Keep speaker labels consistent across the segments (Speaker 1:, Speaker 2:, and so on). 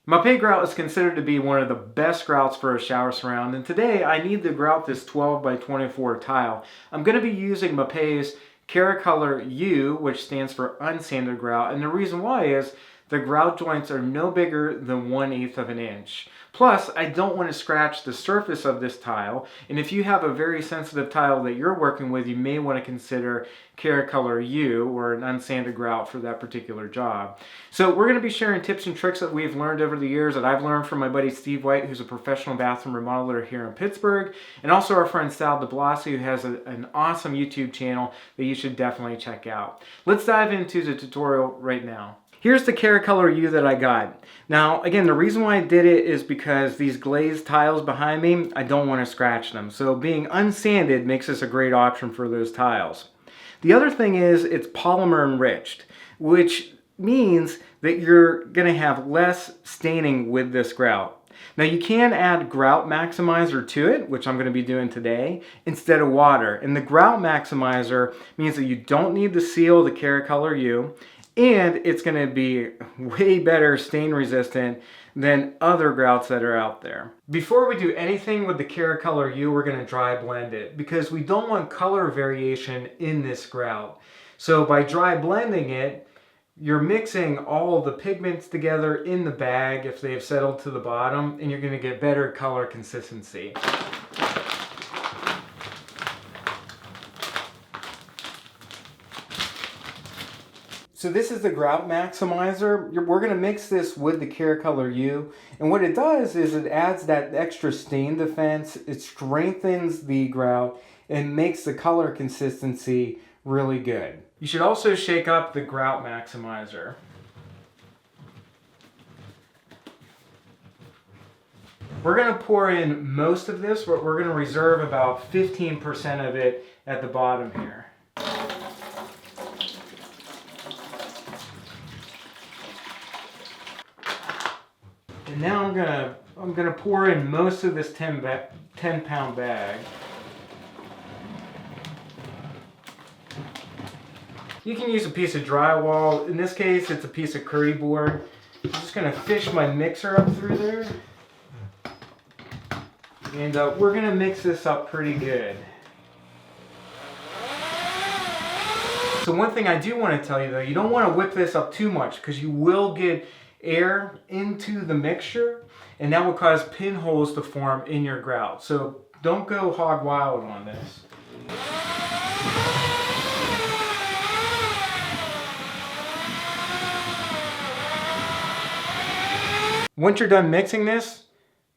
Speaker 1: Mapei Grout is considered to be one of the best grouts for a shower surround, and today I need to grout this 12 by 24 tile. I'm going to be using Mapei's Keracolor U, which stands for unsanded grout, and the reason why is the grout joints are no bigger than 1/8 of an inch. Plus, I don't want to scratch the surface of this tile, and if you have a very sensitive tile that you're working with, you may want to consider Keracolor U or an unsanded grout for that particular job. So we're going to be sharing tips and tricks that we've learned over the years, that I've learned from my buddy Steve White, who's a professional bathroom remodeler here in Pittsburgh, and also our friend Sal DeBlasi, who has an awesome YouTube channel that you should definitely check out. Let's dive into the tutorial right now. Here's the Keracolor U that I got. Now, again, the reason why I did it is because these glazed tiles behind me, I don't want to scratch them. So being unsanded makes this a great option for those tiles. The other thing is it's polymer enriched, which means that you're going to have less staining with this grout. Now you can add grout maximizer to it, which I'm going to be doing today, instead of water. And the grout maximizer means that you don't need to seal the Keracolor U, and it's going to be way better stain resistant than other grouts that are out there. Before we do anything with the Keracolor U, we're going to dry blend it because we don't want color variation in this grout. So by dry blending it, you're mixing all of the pigments together in the bag if they've settled to the bottom, and you're going to get better color consistency. So this is the grout maximizer. We're going to mix this with the Keracolor U, and what it does is it adds that extra stain defense, it strengthens the grout, and makes the color consistency really good. You should also shake up the grout maximizer. We're going to pour in most of this, but we're going to reserve about 15% of it at the bottom here. And now I'm gonna pour in most of this 10-pound bag. You can use a piece of drywall. In this case, it's a piece of curry board. I'm just gonna fish my mixer up through there. And we're gonna mix this up pretty good. So one thing I do want to tell you though, you don't want to whip this up too much because you will get air into the mixture, and that will cause pinholes to form in your grout. So don't go hog wild on this. Once you're done mixing this,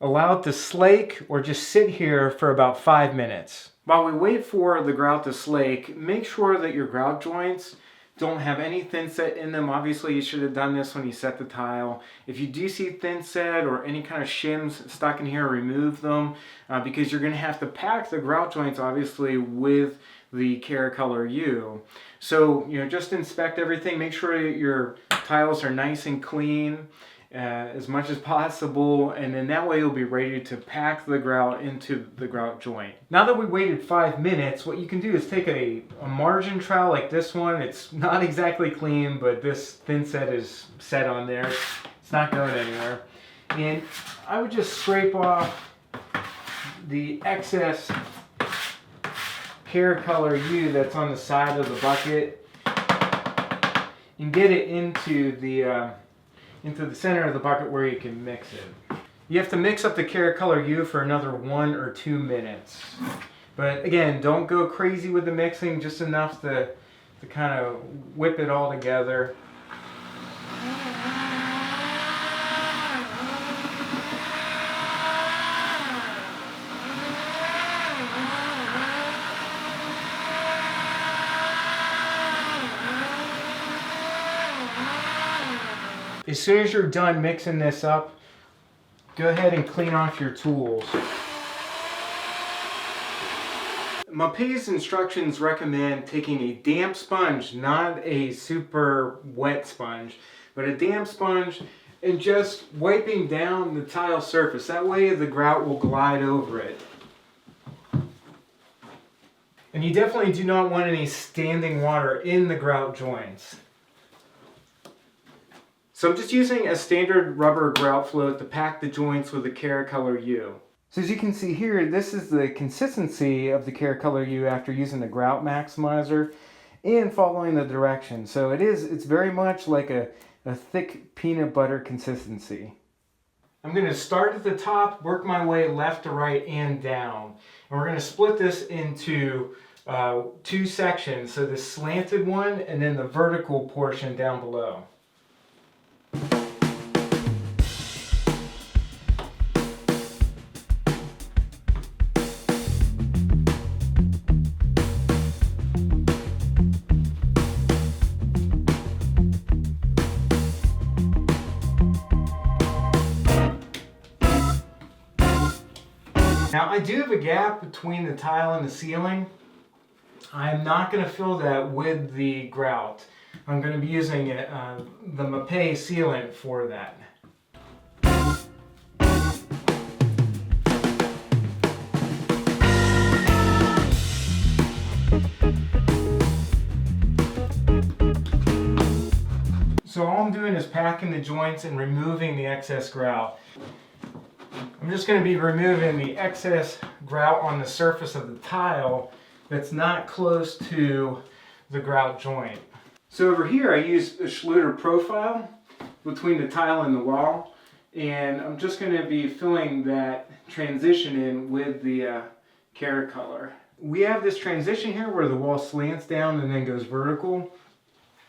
Speaker 1: allow it to slake or just sit here for about 5 minutes. While we wait for the grout to slake, make sure that your grout joints don't have any thin set in them. Obviously you should have done this when you set the tile. If you do see thin set or any kind of shims stuck in here, remove them because you're going to have to pack the grout joints obviously with the Keracolor U. So just inspect everything, make sure that your tiles are nice and clean as much as possible, and then that way you'll be ready to pack the grout into the grout joint. Now that we waited 5 minutes, what you can do is take a margin trowel like this one. It's not exactly clean, but this thin set is set on there. It's not going anywhere. And I would just scrape off the excess Keracolor U that's on the side of the bucket and get it into the center of the bucket where you can mix it. You have to mix up the Keracolor U for another 1 or 2 minutes. But again, don't go crazy with the mixing, just enough to kind of whip it all together. As soon as you're done mixing this up, go ahead and clean off your tools. Mapei's instructions recommend taking a damp sponge, not a super wet sponge, but a damp sponge, and just wiping down the tile surface. That way the grout will glide over it. And you definitely do not want any standing water in the grout joints. So I'm just using a standard rubber grout float to pack the joints with the Keracolor U. So as you can see here, this is the consistency of the Keracolor U after using the grout maximizer and following the directions. So it's very much like a thick peanut butter consistency. I'm going to start at the top, work my way left to right and down. And we're going to split this into two sections. So the slanted one and then the vertical portion down below. Now I do have a gap between the tile and the ceiling. I'm not going to fill that with the grout. I'm going to be using the Mapei sealant for that. So all I'm doing is packing the joints and removing the excess grout. I'm just going to be removing the excess grout on the surface of the tile that's not close to the grout joint. So over here I use a Schluter profile between the tile and the wall, and I'm just going to be filling that transition in with the Keracolor. We have this transition here where the wall slants down and then goes vertical,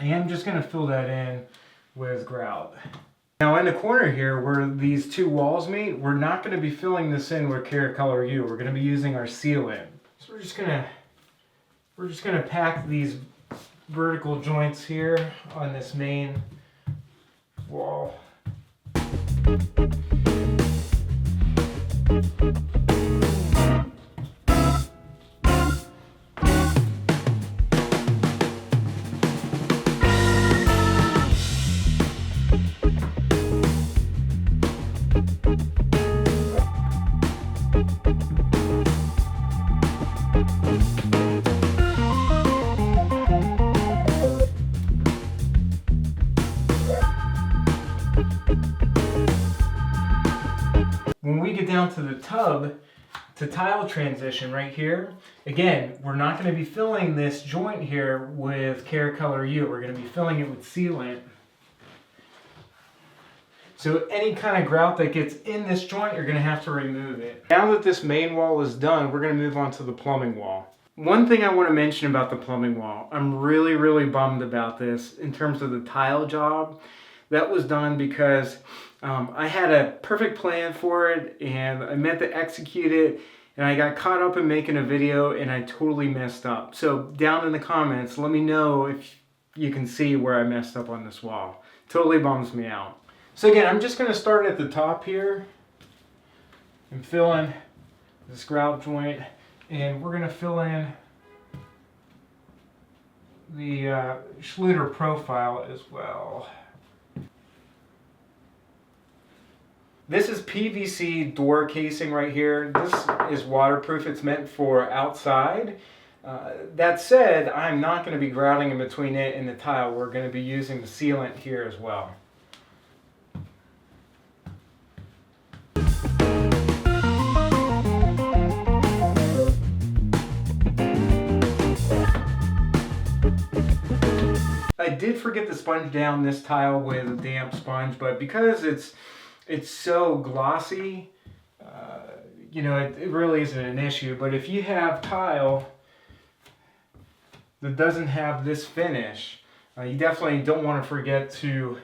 Speaker 1: and I'm just going to fill that in with grout. Now in the corner here where these two walls meet, we're not going to be filling this in with Keracolor U. We're going to be using our sealant. So we're just going to pack these vertical joints here on this main wall. When we get down to the tub to tile transition right here, again, we're not going to be filling this joint here with Keracolor U. We're going to be filling it with sealant. So any kind of grout that gets in this joint, you're going to have to remove it. Now that this main wall is done, we're going to move on to the plumbing wall. One thing I want to mention about the plumbing wall, I'm really bummed about this in terms of the tile job. That was done because I had a perfect plan for it and I meant to execute it, and I got caught up in making a video and I totally messed up. So down in the comments, let me know if you can see where I messed up on this wall. Totally bums me out. So again, I'm just going to start at the top here and fill in this grout joint, and we're going to fill in the Schluter profile as well. This is PVC door casing right here. This is waterproof. It's meant for outside. That said, I'm not going to be grouting in between it and the tile. We're going to be using the sealant here as well. I did forget to sponge down this tile with a damp sponge, but because it's so glossy, you know, it really isn't an issue. But if you have tile that doesn't have this finish, you definitely don't want to forget to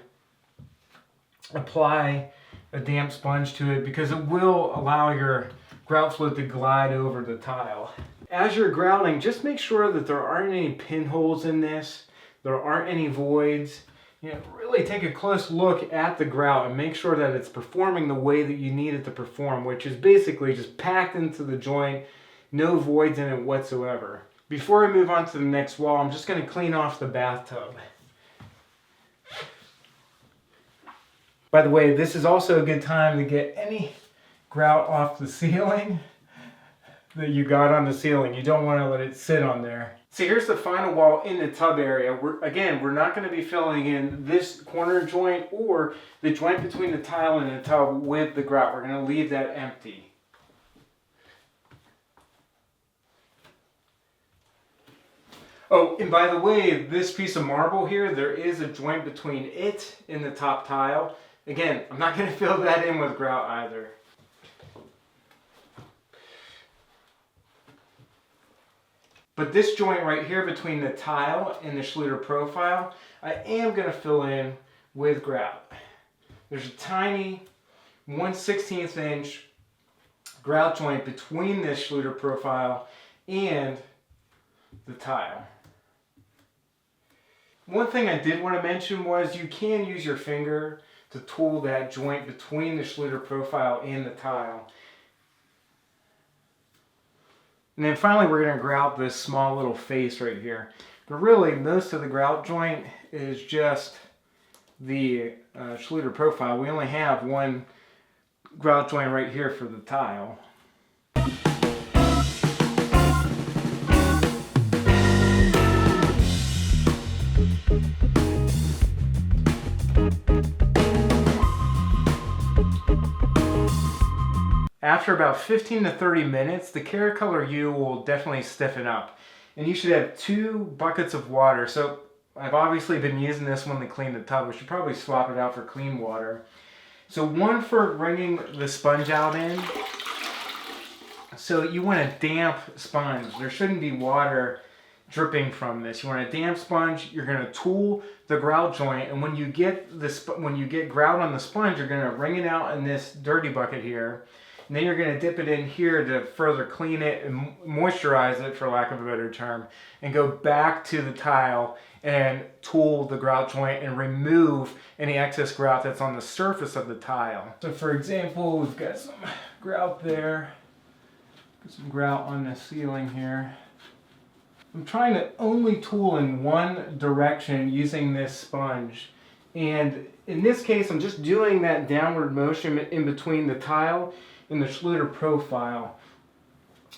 Speaker 1: apply a damp sponge to it, because it will allow your grout fluid to glide over the tile. As you're grouting, just make sure that there aren't any pinholes in this, there aren't any voids. You know, really take a close look at the grout and make sure that it's performing the way that you need it to perform, which is basically just packed into the joint, no voids in it whatsoever. Before I move on to the next wall, I'm just going to clean off the bathtub. By the way, this is also a good time to get any grout off the ceiling that you got on the ceiling. You don't want to let it sit on there. So here's the final wall in the tub area. We're not going to be filling in this corner joint or the joint between the tile and the tub with the grout. We're going to leave that empty. Oh, and by the way, this piece of marble here, there is a joint between it and the top tile. Again, I'm not going to fill that in with grout either. But this joint right here between the tile and the Schluter profile, I am going to fill in with grout. There's a tiny 1/16 inch grout joint between this Schluter profile and the tile. One thing I did want to mention was you can use your finger to tool that joint between the Schluter profile and the tile. And then finally we're going to grout this small little face right here. But really most of the grout joint is just the Schluter profile. We only have one grout joint right here for the tile. After about 15 to 30 minutes, the Keracolor U will definitely stiffen up. And you should have 2 buckets of water. So I've obviously been using this one to clean the tub. We should probably swap it out for clean water. So one for wringing the sponge out in. So you want a damp sponge. There shouldn't be water dripping from this. You want a damp sponge. You're going to tool the grout joint, and when you get grout on the sponge, you're going to wring it out in this dirty bucket here. And then you're going to dip it in here to further clean it and moisturize it, for lack of a better term, and go back to the tile and tool the grout joint and remove any excess grout that's on the surface of the tile. So for example, we've got some grout there, got some grout on the ceiling here. I'm trying to only tool in one direction using this sponge. And in this case, I'm just doing that downward motion in between the tile and the Schluter profile.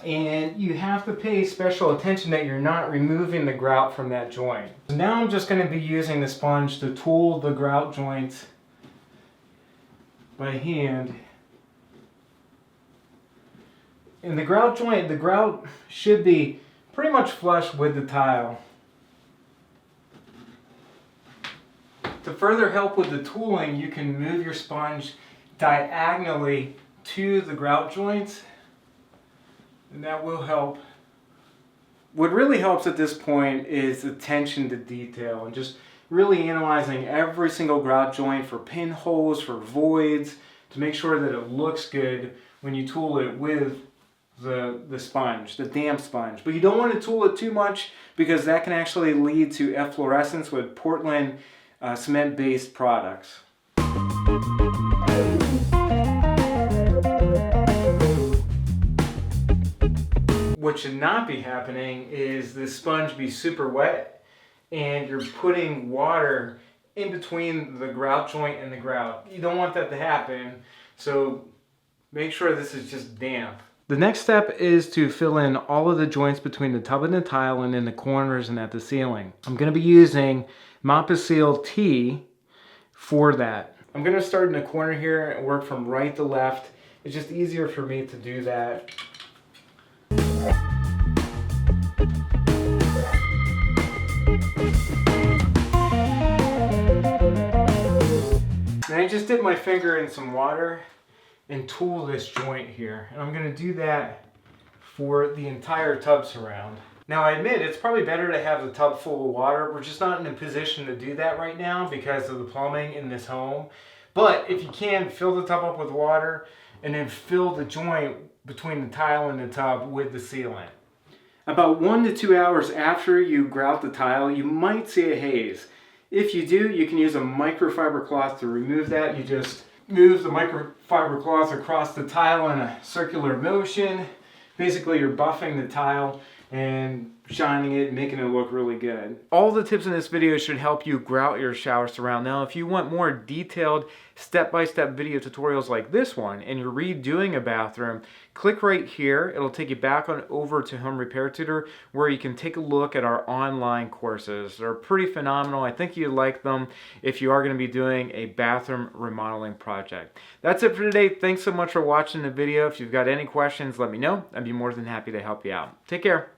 Speaker 1: And you have to pay special attention that you're not removing the grout from that joint. Now I'm just going to be using the sponge to tool the grout joint by hand. In the grout joint, the grout should be pretty much flush with the tile. To further help with the tooling, you can move your sponge diagonally to the grout joints, and that will help. What really helps at this point is attention to detail and just really analyzing every single grout joint for pinholes, for voids, to make sure that it looks good when you tool it with the sponge, the damp sponge. But you don't want to tool it too much because that can actually lead to efflorescence with Portland cement-based products. What should not be happening is the sponge be super wet and you're putting water in between the grout joint and the grout. You don't want that to happen, so make sure this is just damp. The next step is to fill in all of the joints between the tub and the tile and in the corners and at the ceiling. I'm going to be using Mapei T for that. I'm going to start in the corner here and work from right to left. It's just easier for me to do that. And I just dip my finger in some water and tool this joint here. And I'm going to do that for the entire tub surround. Now I admit it's probably better to have the tub full of water. We're just not in a position to do that right now because of the plumbing in this home. But if you can, fill the tub up with water and then fill the joint between the tile and the tub with the sealant. About 1 to 2 hours after you grout the tile, you might see a haze. If you do, you can use a microfiber cloth to remove that. You just move the microfiber cloth across the tile in a circular motion. Basically, you're buffing the tile, and shining it, making it look really good. All the tips in this video should help you grout your shower surround. Now, if you want more detailed step-by-step video tutorials like this one and you're redoing a bathroom, click right here. It'll take you back on over to Home Repair Tutor, where you can take a look at our online courses. They're pretty phenomenal. I think you'd like them if you are going to be doing a bathroom remodeling project. That's it for today. Thanks so much for watching the video. If you've got any questions, let me know. I'd be more than happy to help you out. Take care.